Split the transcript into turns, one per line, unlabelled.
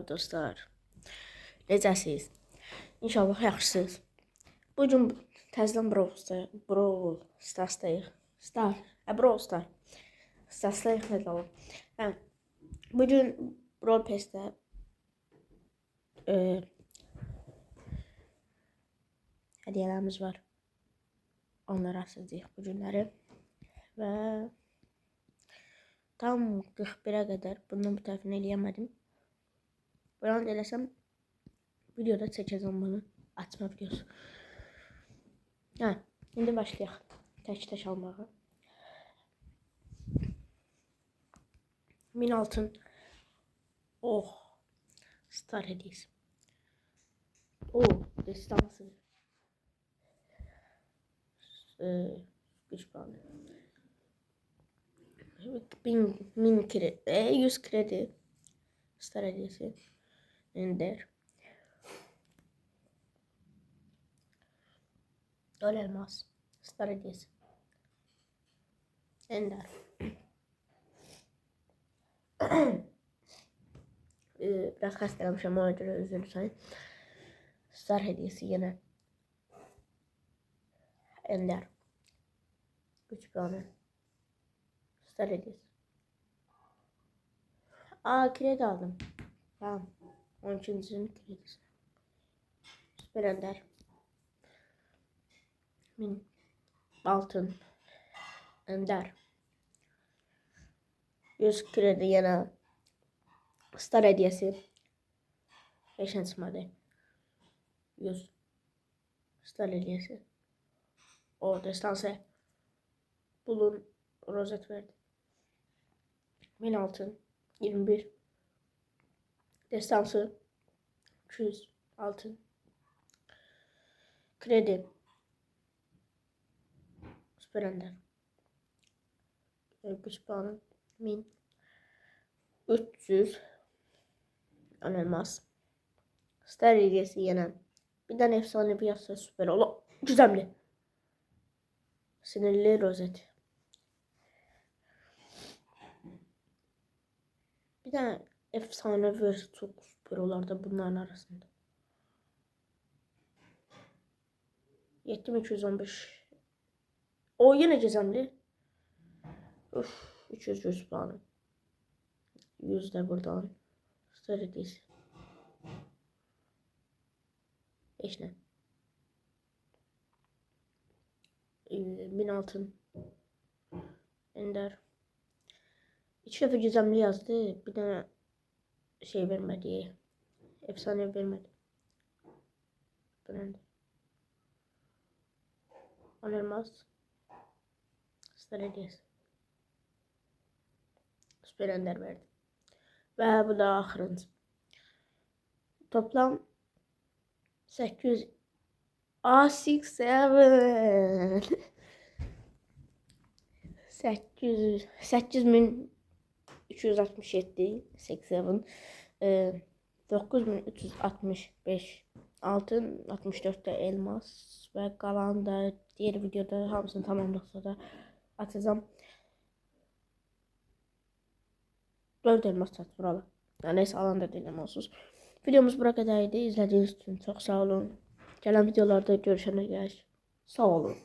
Dostlar, necəsiniz? İnşallah yaxşısınız. Bu gün təzədən Brawl Stars'dayıq. Brawl Stars'dayıq nə zaman? Bu gün Brawl Pass'də hədiyələrimiz var. Onları açacağıq bu günləri. Və tam 41'ə qədər bunun bir tərəfini eləyəmədim. Buradan eləsəm videoda çəkəcəm bunu açma videosu. İndi başlayaq tək almağa. 1000 altın. Oh, star hediyesi. Destansı. Güç puanı. 1000 kredi, 100 kredi. Star hediyesi. Ender. Dol elmas. Star hediyesi. Ender. Biraz xəstələmişəm, ona görə özür dilərim. Star hediyesi yine. Ender. Güç puanı. Star hediyesi. Kredi aldım. Tamam. 12'nin kredisi. Süper Ender. 1000 altın. Ender. 100 kredi yine. Star hediyesi. 5 çıkmadı. 100 star hediyesi. O destansı. Bulun rozet verdi. 1000 altın. 21 destansı. 200 altın. Kredi. Süper Ender. Güç puanı 1000 300 elmas. Star hediyesi yine. Bir tane efsane bir yazsa süper olur. Güzelli. Sinirli rozet. Bir tane efsane versi çok süper olur da bunların arasında. 7215. O yine gizemli. 300 puanı. 100 de buradan. Star hediyesi. 5 ne? 1000 altın. Ender. 2 defa gizemli yazdı. Bir tane şey vermedi. Efsane vermedi. Ender. Elmas. Star hediyesi. Süper Ender verdi. Ve bu da ahırıncı. Toplam 800 A67 8367 87 9365 altın 64 de elmas ve kalan da diğer videoda hamısını tamamladıkça da atacağım. 4 elmas çatır ala. Neyse alanda dinlemiyorsunuz. Videomuz buraya kadardı. İzlediğiniz için çok sağ olun. Gelen videolarda görüşene kadar sağ olun.